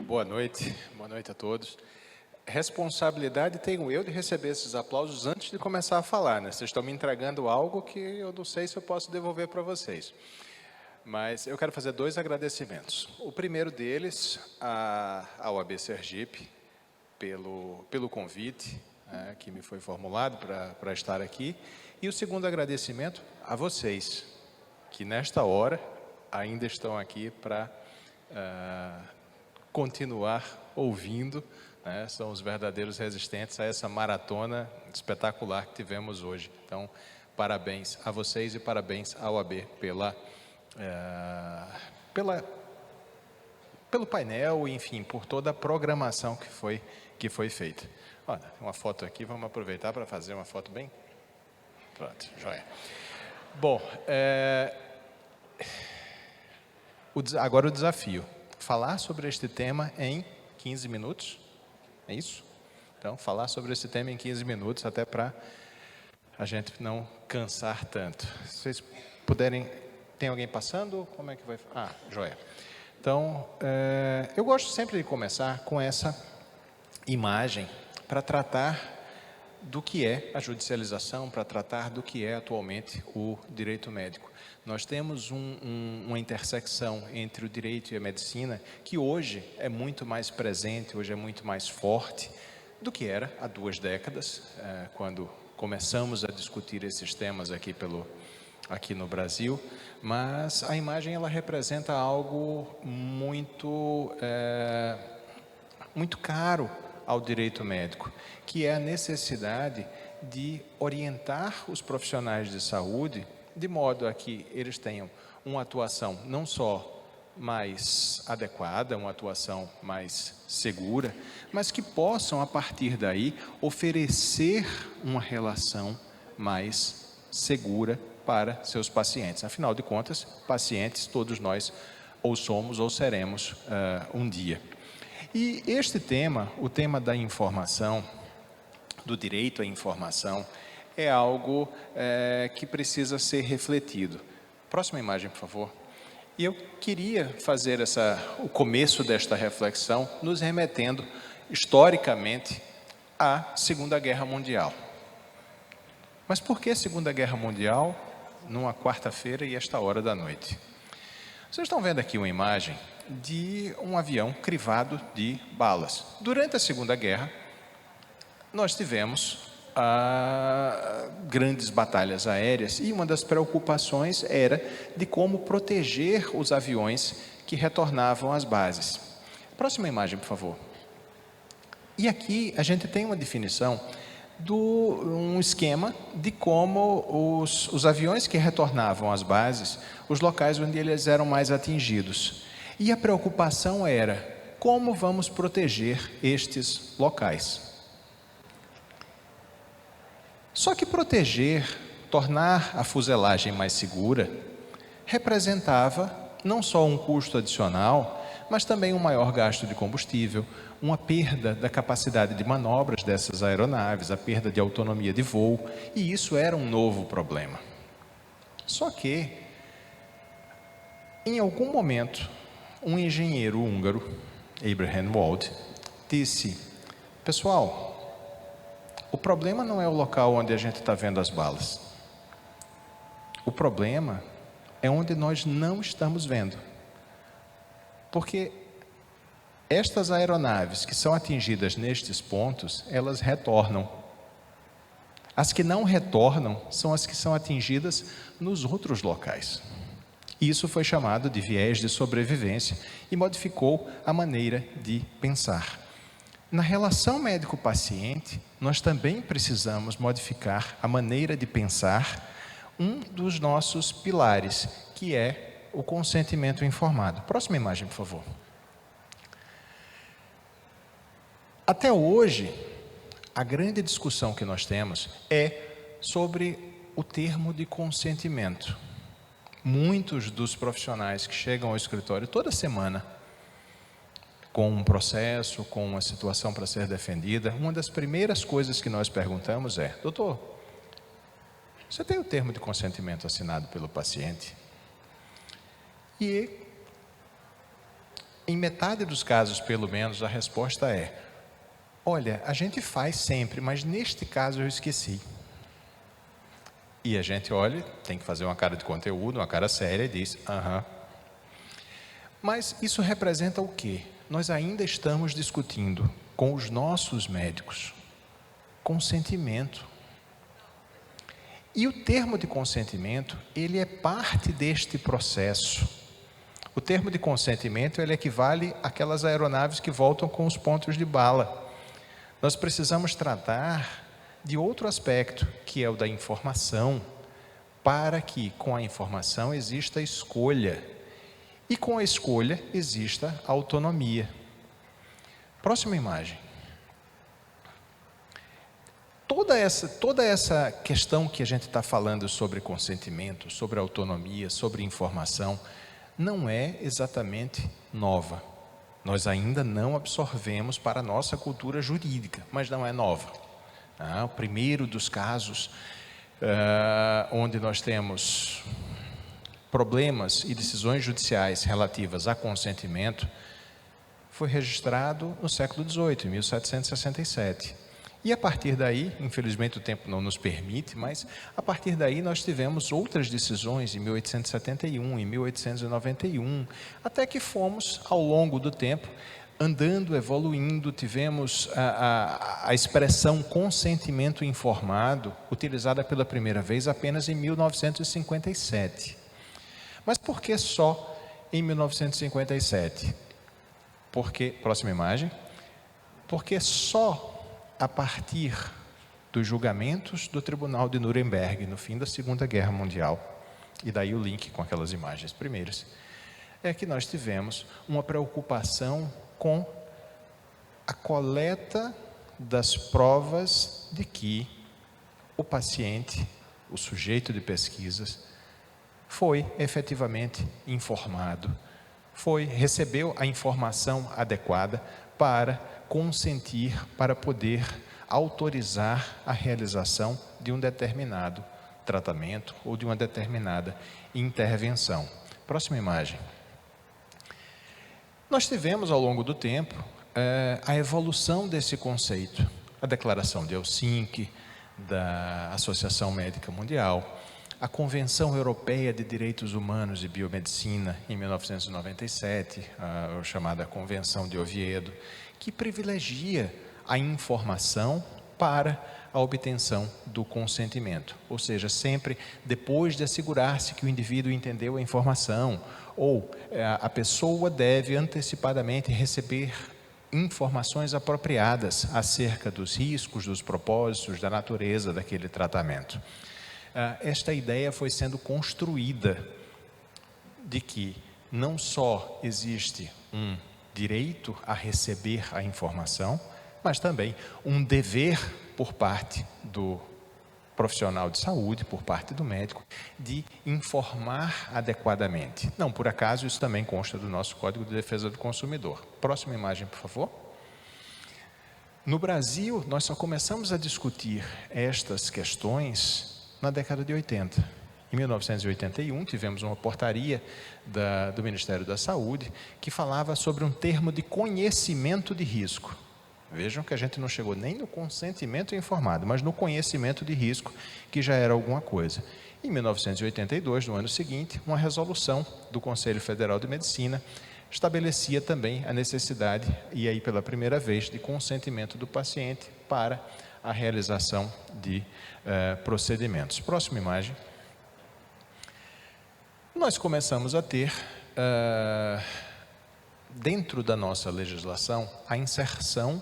Boa noite a todos. Responsabilidade tenho eu de receber esses aplausos antes de começar a falar, né? Vocês estão me entregando algo que eu não sei se eu posso devolver para vocês. Mas eu quero fazer 2 agradecimentos. O primeiro deles, à OAB Sergipe, pelo convite que me foi formulado para estar aqui. E o segundo agradecimento a vocês, que nesta hora ainda estão aqui para continuar ouvindo, né? São os verdadeiros resistentes a essa maratona espetacular que tivemos hoje. Então, parabéns a vocês e parabéns à OAB pelo painel, enfim, por toda a programação que foi feita. Olha, uma foto aqui, vamos aproveitar para fazer uma foto bem... Pronto, joia. Bom, agora o desafio. Falar sobre este tema em 15 minutos, é isso? Então, falar sobre esse tema em 15 minutos, até para a gente não cansar tanto. Se vocês puderem... Tem alguém passando? Como é que vai... joia. Então, eu gosto sempre de começar com essa imagem para tratar do que é a judicialização, para tratar do que é atualmente o direito médico. Nós temos uma intersecção entre o direito e a medicina que hoje é muito mais presente, hoje é muito mais forte do que era há 2 décadas, quando começamos a discutir esses temas aqui no Brasil, mas a imagem ela representa algo muito caro ao direito médico, que é a necessidade de orientar os profissionais de saúde de modo a que eles tenham uma atuação não só mais adequada, uma atuação mais segura, mas que possam, a partir daí, oferecer uma relação mais segura para seus pacientes. Afinal de contas, pacientes todos nós ou somos ou seremos um dia. E este tema, o tema da informação, do direito à informação, é algo que precisa ser refletido. Próxima imagem, por favor. E eu queria fazer o começo desta reflexão nos remetendo historicamente à Segunda Guerra Mundial. Mas por que Segunda Guerra Mundial numa quarta-feira e esta hora da noite? Vocês estão vendo aqui uma imagem de um avião crivado de balas. Durante a Segunda Guerra, nós tivemos grandes batalhas aéreas e uma das preocupações era de como proteger os aviões que retornavam às bases. Próxima imagem, por favor. E aqui a gente tem uma definição um esquema de como os aviões que retornavam às bases, os locais onde eles eram mais atingidos. E a preocupação era como vamos proteger estes locais. Só que proteger, tornar a fuselagem mais segura, representava não só um custo adicional, mas também um maior gasto de combustível, uma perda da capacidade de manobras dessas aeronaves, a perda de autonomia de voo, e isso era um novo problema. Só que, em algum momento, um engenheiro húngaro, Abraham Wald, disse: pessoal, o problema não é o local onde a gente está vendo as balas. O problema é onde nós não estamos vendo. Porque estas aeronaves que são atingidas nestes pontos, elas retornam. As que não retornam são as que são atingidas nos outros locais. Isso foi chamado de viés de sobrevivência e modificou a maneira de pensar. Na relação médico-paciente, nós também precisamos modificar a maneira de pensar um dos nossos pilares, que é o consentimento informado. Próxima imagem, por favor. Até hoje, a grande discussão que nós temos é sobre o termo de consentimento. Muitos dos profissionais que chegam ao escritório toda semana, com um processo, com uma situação para ser defendida, uma das primeiras coisas que nós perguntamos é: doutor, você tem o termo de consentimento assinado pelo paciente? E Em metade dos casos, pelo menos, a resposta é: olha, a gente faz sempre, mas neste caso eu esqueci. E a gente olha, tem que fazer uma cara de conteúdo, uma cara séria e diz: aham. Mas isso representa o quê? Nós ainda estamos discutindo com os nossos médicos consentimento. E o termo de consentimento, ele é parte deste processo. O termo de consentimento, ele equivale àquelas aeronaves que voltam com os pontos de bala. Nós precisamos tratar de outro aspecto, que é o da informação, para que com a informação exista escolha. E com a escolha exista autonomia. Próxima imagem. Toda essa questão que a gente está falando sobre consentimento, sobre autonomia, sobre informação, não é exatamente nova. Nós ainda não absorvemos para a nossa cultura jurídica, mas não é nova. O primeiro dos casos onde nós temos problemas e decisões judiciais relativas a consentimento foi registrado no século XVIII, em 1767. E a partir daí, infelizmente o tempo não nos permite, mas a partir daí nós tivemos outras decisões em 1871, em 1891, até que fomos, ao longo do tempo, andando, evoluindo, tivemos a expressão consentimento informado, utilizada pela primeira vez apenas em 1957. Mas por que só em 1957? Próxima imagem. Porque só a partir dos julgamentos do Tribunal de Nuremberg, no fim da Segunda Guerra Mundial, e daí o link com aquelas imagens primeiras, é que nós tivemos uma preocupação com a coleta das provas de que o paciente, o sujeito de pesquisas, foi efetivamente informado, recebeu a informação adequada para consentir, para poder autorizar a realização de um determinado tratamento ou de uma determinada intervenção. Próxima imagem. Nós tivemos ao longo do tempo a evolução desse conceito, a Declaração de Helsinki, da Associação Médica Mundial, a Convenção Europeia de Direitos Humanos e Biomedicina, em 1997, a chamada Convenção de Oviedo, que privilegia a informação para a obtenção do consentimento. Ou seja, sempre depois de assegurar-se que o indivíduo entendeu a informação, ou a pessoa deve antecipadamente receber informações apropriadas acerca dos riscos, dos propósitos, da natureza daquele tratamento. Esta ideia foi sendo construída de que não só existe um direito a receber a informação, mas também um dever por parte do profissional de saúde, por parte do médico, de informar adequadamente. Não por acaso, isso também consta do nosso Código de Defesa do Consumidor. Próxima imagem, por favor. No Brasil, nós só começamos a discutir estas questões na década de 80. Em 1981, tivemos uma portaria do Ministério da Saúde que falava sobre um termo de conhecimento de risco. Vejam que a gente não chegou nem no consentimento informado, mas no conhecimento de risco, que já era alguma coisa. Em 1982, no ano seguinte, uma resolução do Conselho Federal de Medicina estabelecia também a necessidade, e aí pela primeira vez, de consentimento do paciente para a realização de procedimentos. Próxima imagem. Nós começamos a ter, dentro da nossa legislação, a inserção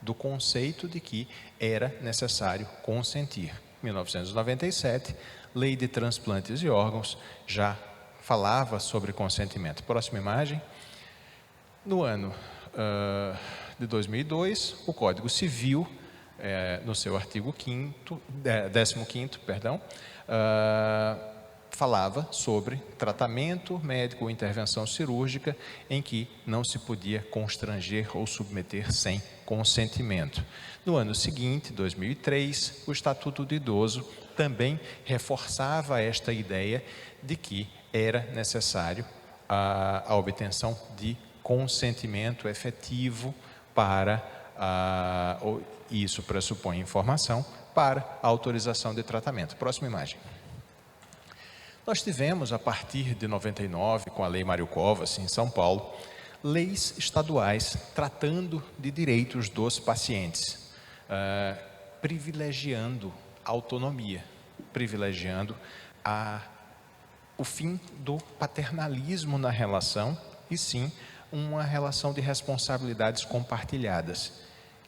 do conceito de que era necessário consentir. Em 1997, Lei de Transplantes de Órgãos já falava sobre consentimento. Próxima imagem. No ano de 2002, o Código Civil, no seu artigo 15º, falava sobre tratamento médico ou intervenção cirúrgica em que não se podia constranger ou submeter sem consentimento. No ano seguinte, 2003, o Estatuto do Idoso também reforçava esta ideia de que era necessário a obtenção de consentimento efetivo para, isso pressupõe informação, para a autorização de tratamento. Próxima imagem. Nós tivemos, a partir de 99, com a Lei Mário Covas, em São Paulo, leis estaduais tratando de direitos dos pacientes, privilegiando a autonomia, privilegiando o fim do paternalismo na relação e sim uma relação de responsabilidades compartilhadas,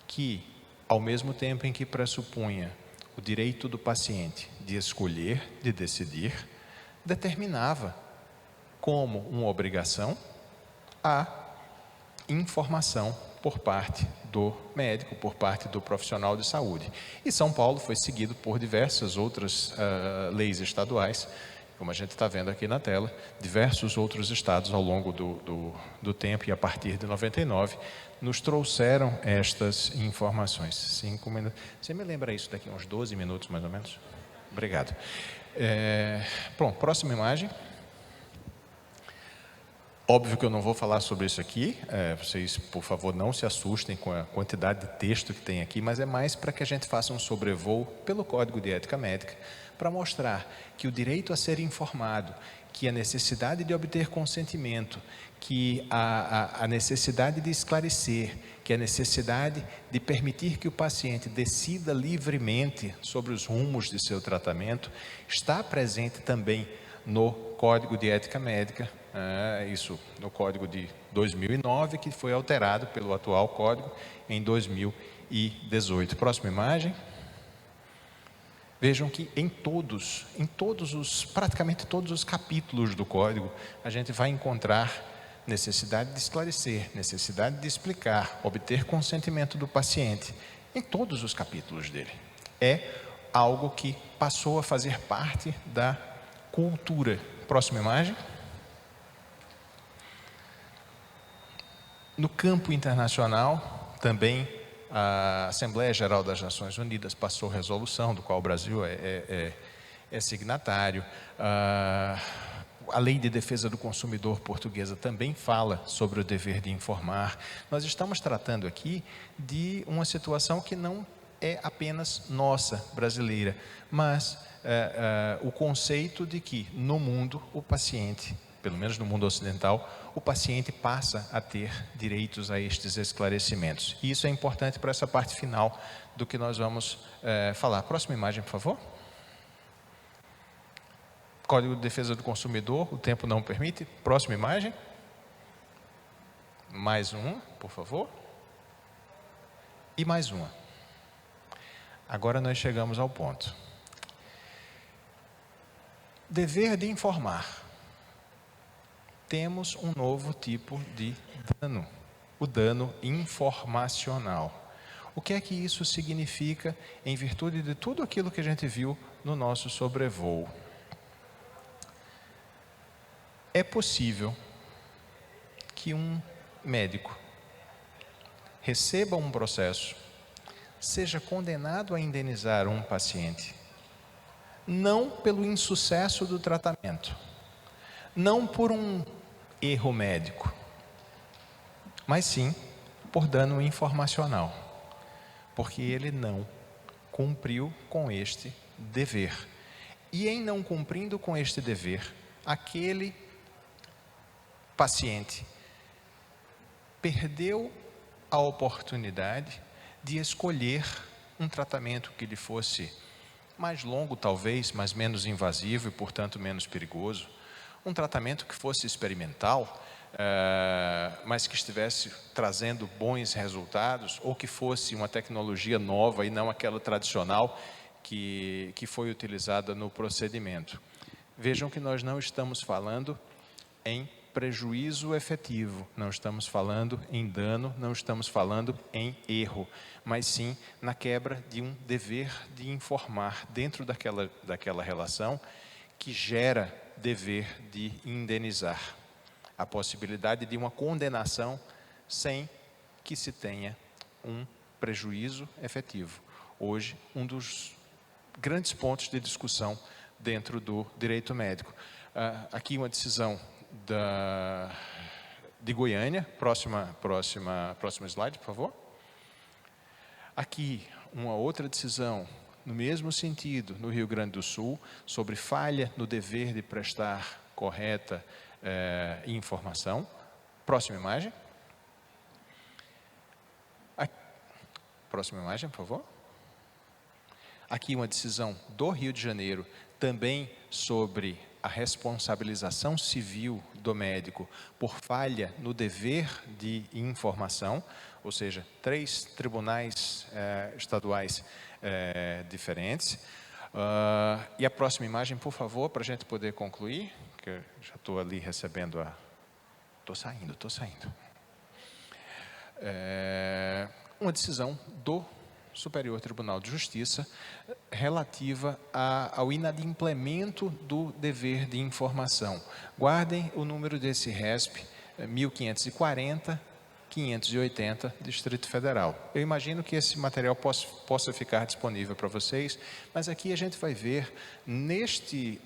que, ao mesmo tempo em que pressupunha o direito do paciente de escolher, de decidir, determinava como uma obrigação a informação por parte do médico, por parte do profissional de saúde. E São Paulo foi seguido por diversas outras leis estaduais, como a gente está vendo aqui na tela, diversos outros estados ao longo do tempo e a partir de 99, nos trouxeram estas informações. 5 minutos. Você me lembra isso daqui a uns 12 minutos, mais ou menos? Obrigado. Pronto, próxima imagem. Óbvio que eu não vou falar sobre isso aqui, vocês, por favor, não se assustem com a quantidade de texto que tem aqui, mas é mais para que a gente faça um sobrevoo pelo Código de Ética Médica, para mostrar que o direito a ser informado, que a necessidade de obter consentimento, que a necessidade de esclarecer, que a necessidade de permitir que o paciente decida livremente sobre os rumos de seu tratamento, está presente também no Código de Ética Médica, isso no Código de 2009, que foi alterado pelo atual Código em 2018. Próxima imagem. Vejam que praticamente todos os capítulos do Código, a gente vai encontrar necessidade de esclarecer, necessidade de explicar, obter consentimento do paciente, em todos os capítulos dele. É algo que passou a fazer parte da cultura. Próxima imagem. No campo internacional, também a Assembleia Geral das Nações Unidas passou resolução, do qual o Brasil é signatário. A Lei de Defesa do Consumidor portuguesa também fala sobre o dever de informar. Nós estamos tratando aqui de uma situação que não é apenas nossa, brasileira, mas o conceito de que no mundo o paciente, pelo menos no mundo ocidental, o paciente passa a ter direitos a estes esclarecimentos. E isso é importante para essa parte final do que nós vamos falar. Próxima imagem, por favor. Código de Defesa do Consumidor, o tempo não permite. Próxima imagem. Mais uma, por favor. E mais uma. Agora nós chegamos ao ponto. Dever de informar. Temos um novo tipo de dano, o dano informacional. O que é que isso significa em virtude de tudo aquilo que a gente viu no nosso sobrevoo? É possível que um médico receba um processo, seja condenado a indenizar um paciente, não pelo insucesso do tratamento, não por um erro médico, mas sim por dano informacional, porque ele não cumpriu com este dever. E em não cumprindo com este dever, aquele paciente perdeu a oportunidade de escolher um tratamento que lhe fosse mais longo, talvez, mas menos invasivo e, portanto, menos perigoso. Um tratamento que fosse experimental, mas que estivesse trazendo bons resultados, ou que fosse uma tecnologia nova e não aquela tradicional que foi utilizada no procedimento. Vejam que nós não estamos falando em prejuízo efetivo, não estamos falando em dano, não estamos falando em erro, mas sim na quebra de um dever de informar dentro daquela relação que gera dever de indenizar. A possibilidade de uma condenação sem que se tenha um prejuízo efetivo. Hoje, um dos grandes pontos de discussão dentro do direito médico. Aqui uma decisão de Goiânia. Próximo slide, por favor. Aqui, uma outra decisão, no mesmo sentido, no Rio Grande do Sul, sobre falha no dever de prestar correta informação. Próxima imagem. Próxima imagem, por favor. Aqui uma decisão do Rio de Janeiro, também sobre a responsabilização civil do médico por falha no dever de informação, ou seja, 3 tribunais estaduais diferentes. E a próxima imagem, por favor, para a gente poder concluir, que eu já estou ali recebendo a... Estou saindo. Uma decisão do Superior Tribunal de Justiça relativa ao inadimplemento do dever de informação. Guardem o número desse RESP, 1540-580, Distrito Federal. Eu imagino que esse material possa ficar disponível para vocês, mas aqui a gente vai ver neste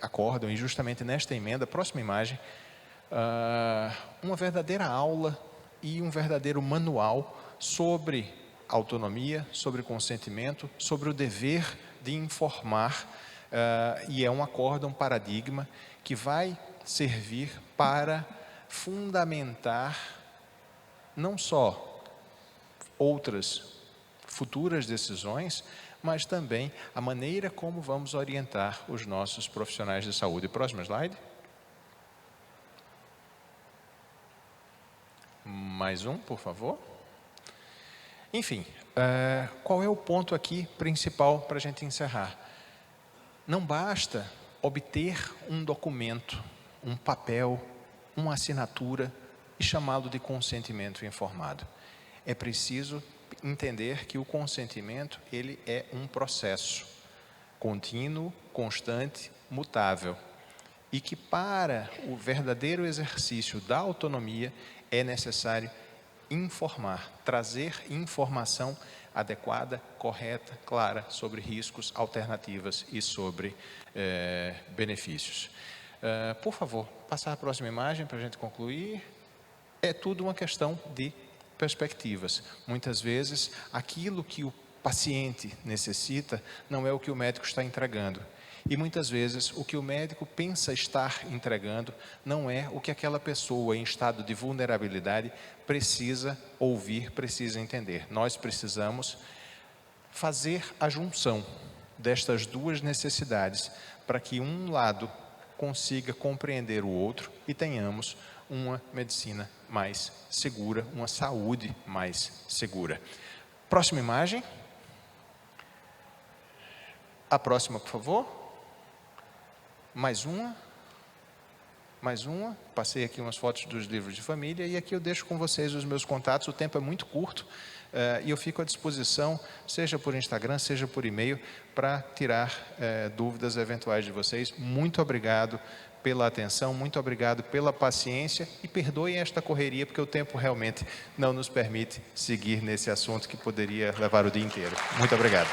acórdão e justamente nesta emenda, próxima imagem, uma verdadeira aula e um verdadeiro manual sobre autonomia, sobre consentimento, sobre o dever de informar, e é um acórdão paradigma que vai servir para fundamentar não só outras futuras decisões, mas também a maneira como vamos orientar os nossos profissionais de saúde. Próximo slide. Mais um, por favor. Enfim, qual é o ponto aqui principal para a gente encerrar? Não basta obter um documento, um papel, uma assinatura e chamá-lo de consentimento informado. É preciso entender que o consentimento, ele é um processo contínuo, constante, mutável, e que para o verdadeiro exercício da autonomia é necessário informar, trazer informação adequada, correta, clara sobre riscos, alternativas e sobre benefícios. Por favor, passar a próxima imagem para a gente concluir. É tudo uma questão de perspectivas. Muitas vezes, aquilo que o paciente necessita não é o que o médico está entregando. E muitas vezes o que o médico pensa estar entregando não é o que aquela pessoa em estado de vulnerabilidade precisa ouvir, precisa entender. Nós precisamos fazer a junção destas duas necessidades para que um lado consiga compreender o outro e tenhamos uma medicina mais segura, uma saúde mais segura. Próxima imagem. A próxima, por favor. Mais uma. Passei aqui umas fotos dos livros de família e aqui eu deixo com vocês os meus contatos. O tempo é muito curto e eu fico à disposição, seja por Instagram, seja por e-mail, para tirar dúvidas eventuais de vocês. Muito obrigado pela atenção, muito obrigado pela paciência e perdoem esta correria, porque o tempo realmente não nos permite seguir nesse assunto que poderia levar o dia inteiro. Muito obrigado.